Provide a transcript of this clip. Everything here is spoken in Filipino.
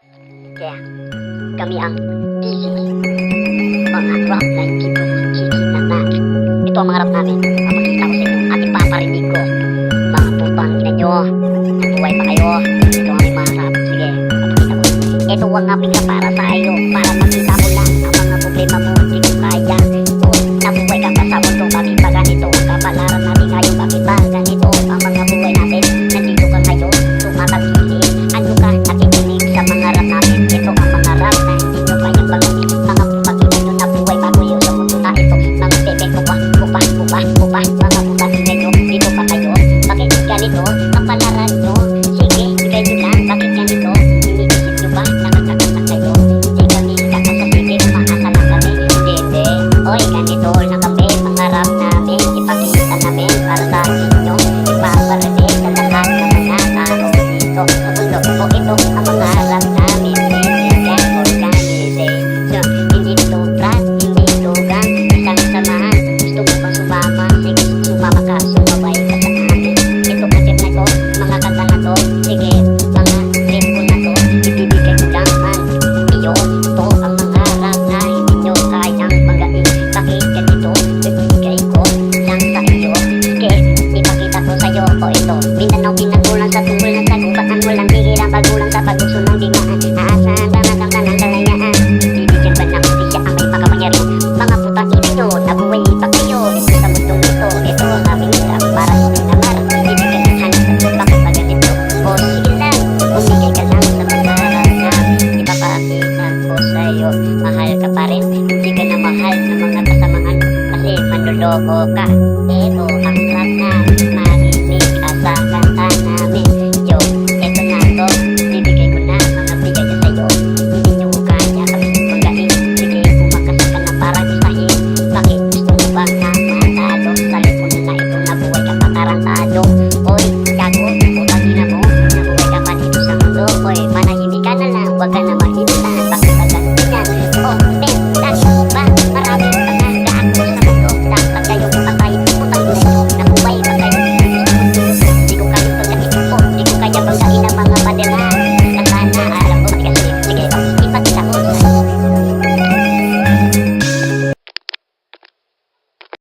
Kaya kami ang isis, mga rap na kikinatan. Ito ang mga rap namin. Papakita ko sa inyo at ipaparinig ko. Mga putang ina nyo, nabuhay pa kayo. Ito ang aming mga rap. Sige, papakita ko. Ito ang aming rap para sa iyo, para makita mo lang ang mga problema mo. Hindi ko kaya. Nabuhay ka pa sa mundo, bakit ba ganito? Ang kapalaran natin ngayon, bakit ba ganito? Ang mga buhay natin, nandito ka ngayon, tumatagili. Ano ka, nakikinig sa mga rap namin. Ito ang mga rap na hindi nyo kayang baguhin. Mga pagkinan nyo na buhay bago yun sa mundo na ito. Mga bebe, kupa, mga pagkinan nyo, dito pa kayo. Bakit ganito? Kapalaran nyo. Sige, bigay nyo lang, bakit ganito? Iniisip nyo ba, nakakakanta kayo? Hindi kami kakasasige, umaasa lang kami. Hindi, oy, ganito lang kami. Mga rap namin, ipakita namin para sa inyo. Ipaparinig sa lahat ng mga tao dito sa mundo. O ito ang mga rap namin. Hindi ito trap, hindi ito gang. Isang samahan, gusto mo bang sumama? Sige, sumama ka, sumabay ka sa amin. Ito kasi na to, mga kanta na to. Sige, mga trip ko na to. Ibibigay ko lang man. Iyo, ito ang mga rap na hindi nyo kayang magaling. Bakit ganito? Ibibigay ko lang sa iyo. Sige, ipakita ko sa'yo. O ito, Mindanao, pinagkulang sa tungkol ng sagubakan. Walang tigirang pagkulang sa paggusto ng digmaan. Aasahan ka ng kanang kalayaan. Bibigyan ba ng hustisya ang may makapangyari? Mga putang ina nyo, nabuhay pa kayo. Ito sa mundong ito, ito ang aming rap para sa namar. Bibigyan ng hanap sa bakit ba ganito? O sige lang, bumigay ka lang sa mga rap namin. Ipapakita ko sa'yo, mahal ka pa rin. Hindi ka na mahal ng mga kasamahan kasi manloloko ka. Ito ang rap namin, marinig ka sa kanta namin. Yo, ito na to, bibigay ko na mga bigay na sa'yo. Hindi nyo kaya kami magaling. Sige, kumakasa ka na parang isahin. Bakit gusto mo bang na matalo? Sa lipunan na ito, nabuhay ka pa tarantado. Oy, gago, putang ina mo, nabuhay ka pa dito sa mundo. Oy, manahimik ka na lang, wag ka na